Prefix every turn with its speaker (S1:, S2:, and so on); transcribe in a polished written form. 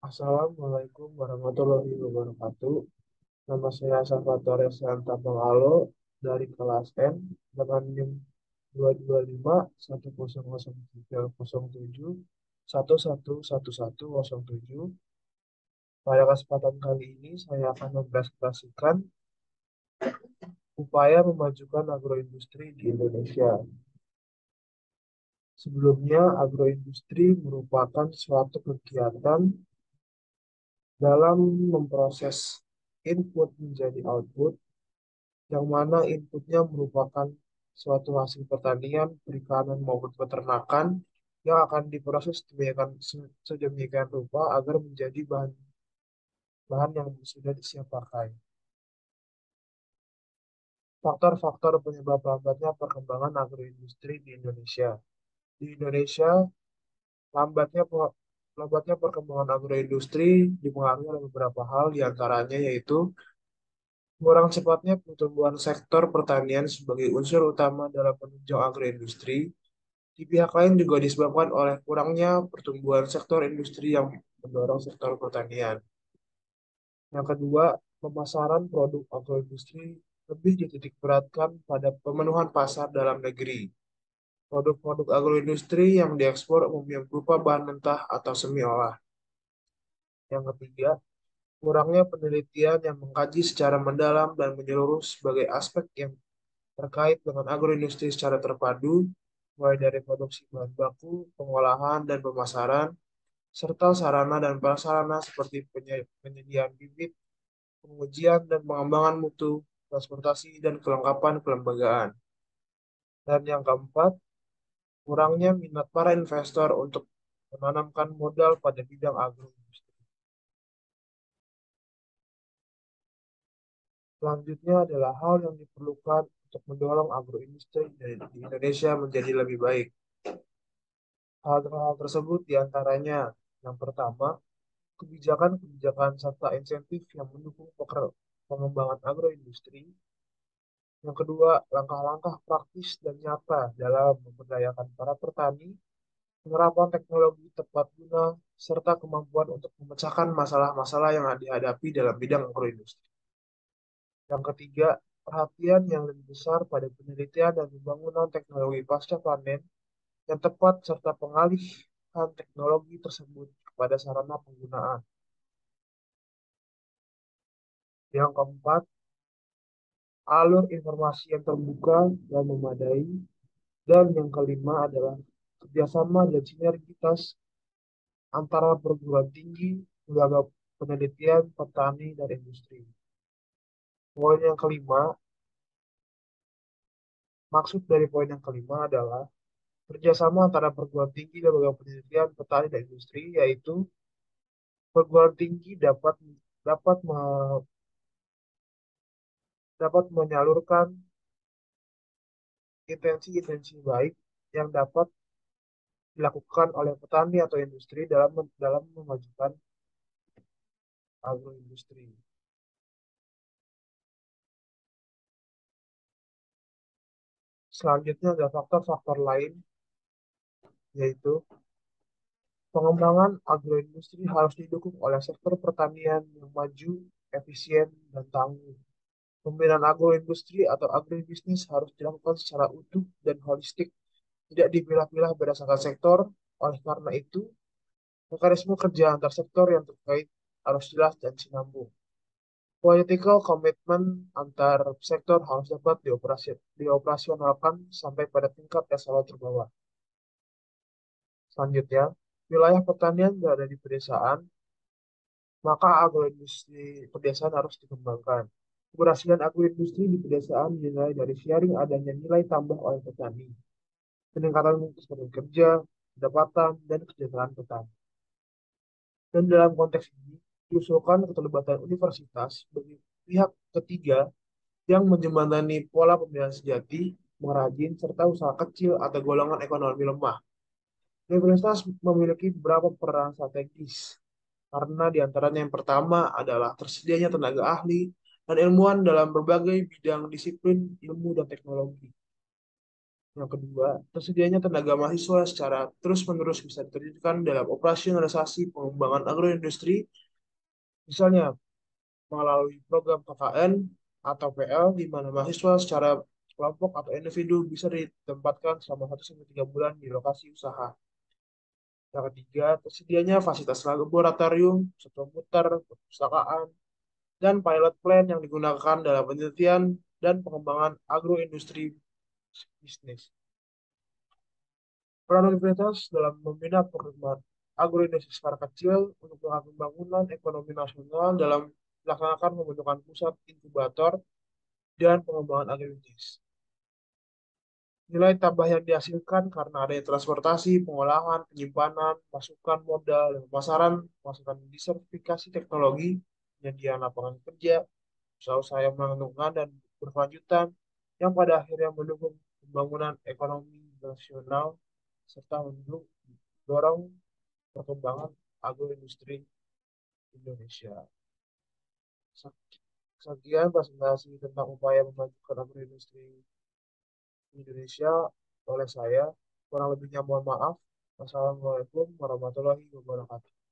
S1: Assalamualaikum warahmatullahi wabarakatuh. Nama saya Salvatore Santa Pangalo dari kelas N dengan NIM 225 1010307 Pada kesempatan kali ini saya akan mempresentasikan upaya memajukan agroindustri di Indonesia. Sebelumnya, agroindustri merupakan suatu kegiatan dalam memproses input menjadi output yang mana inputnya merupakan suatu hasil pertanian, perikanan maupun peternakan yang akan diproses sedemikian rupa agar menjadi bahan bahan yang sudah siap pakai. Faktor-faktor penyebab lambatnya perkembangan agroindustri di Indonesia. Di Indonesia, lambatnya lambatnya perkembangan agroindustri dipengaruhi oleh beberapa hal, diantaranya yaitu kurang cepatnya pertumbuhan sektor pertanian sebagai unsur utama dalam penunjang agroindustri. Di pihak lain juga disebabkan oleh kurangnya pertumbuhan sektor industri yang mendorong sektor pertanian. Yang kedua, pemasaran produk agroindustri lebih dititik beratkan pada pemenuhan pasar dalam negeri. Produk-produk agroindustri yang diekspor umumnya berupa bahan mentah atau semi olah. Yang ketiga, kurangnya penelitian yang mengkaji secara mendalam dan menyeluruh sebagai aspek yang terkait dengan agroindustri secara terpadu, mulai dari produksi bahan baku, pengolahan, dan pemasaran, serta sarana dan prasarana seperti penyediaan bibit, pengujian dan pengembangan mutu, transportasi, dan kelengkapan kelembagaan. Dan yang keempat, kurangnya minat para investor untuk menanamkan modal pada bidang agroindustri. Selanjutnya adalah hal yang diperlukan untuk mendorong agroindustri di Indonesia menjadi lebih baik. Hal-hal tersebut diantaranya yang pertama, kebijakan-kebijakan serta insentif yang mendukung pengembangan agroindustri. Yang kedua, langkah-langkah praktis dan nyata dalam memberdayakan para petani, penerapan teknologi tepat guna, serta kemampuan untuk memecahkan masalah-masalah yang dihadapi dalam bidang agroindustri. Yang ketiga, perhatian yang lebih besar pada penelitian dan pembangunan teknologi pasca panen yang tepat serta pengalihan teknologi tersebut kepada sarana penggunaan. Yang keempat, alur informasi yang terbuka dan memadai. Dan yang kelima adalah kerjasama dan sinergitas antara perguruan tinggi, lembaga penelitian, petani, dan industri. Poin yang kelima, maksud dari poin yang kelima adalah kerjasama antara perguruan tinggi, lembaga penelitian, petani, dan industri, yaitu perguruan tinggi dapat dapat menyalurkan intensi-intensi baik yang dapat dilakukan oleh petani atau industri dalam memajukan agroindustri. Selanjutnya ada faktor-faktor lain, yaitu pengembangan agroindustri harus didukung oleh sektor pertanian yang maju, efisien, dan tangguh. Pembinaan agroindustri atau agribisnis harus dilakukan secara utuh dan holistik, tidak dipilah-pilah berdasarkan sektor. Oleh karena itu, mekanisme kerja antar sektor yang terkait harus jelas dan sinambung. Political komitmen antar sektor harus dapat dioperasionalkan sampai pada tingkat eselon terbawah. Selanjutnya, wilayah pertanian berada di pedesaan, maka agroindustri pedesaan harus dikembangkan. Keberhasilan agroindustri di pedesaan dinilai dari sharing adanya nilai tambah oleh petani, peningkatan kesempatan kerja, pendapatan, dan kesejahteraan petani. Dan dalam konteks ini, diusulkan keterlibatan universitas sebagai pihak ketiga yang menjembatani pola pembiayaan sejati, pengrajin, serta usaha kecil atau golongan ekonomi lemah. Universitas memiliki beberapa peran strategis, karena diantaranya yang pertama adalah tersedianya tenaga ahli dan ilmuwan dalam berbagai bidang disiplin ilmu dan teknologi. Yang kedua, tersedianya tenaga mahasiswa secara terus-menerus bisa diterjunkan dalam operasionalisasi pengembangan agroindustri, misalnya melalui program KKN atau PL, di mana mahasiswa secara kelompok atau individu bisa ditempatkan selama 1 sampai 3 bulan di lokasi usaha. Yang ketiga, tersedianya fasilitas laboratorium, pusat komputer, perpustakaan, dan pilot plan yang digunakan dalam penelitian dan pengembangan agroindustri bisnis. Peran universitas dalam membina perkembangan agroindustri skala kecil untuk melakukan pembangunan ekonomi nasional dalam melaksanakan pembentukan pusat inkubator dan pengembangan agribisnis. Nilai tambah yang dihasilkan karena adanya transportasi, pengolahan, penyimpanan, masukan modal, dan pemasaran, masukan diversifikasi teknologi, penyediaan lapangan kerja, usaha-usaha yang menguntungkan dan berkelanjutan, yang pada akhirnya mendukung pembangunan ekonomi nasional serta mendorong perkembangan agroindustri Indonesia. Sekian presentasi tentang upaya memajukan agroindustri Indonesia oleh saya. Kurang lebihnya mohon maaf. Wassalamualaikum warahmatullahi wabarakatuh.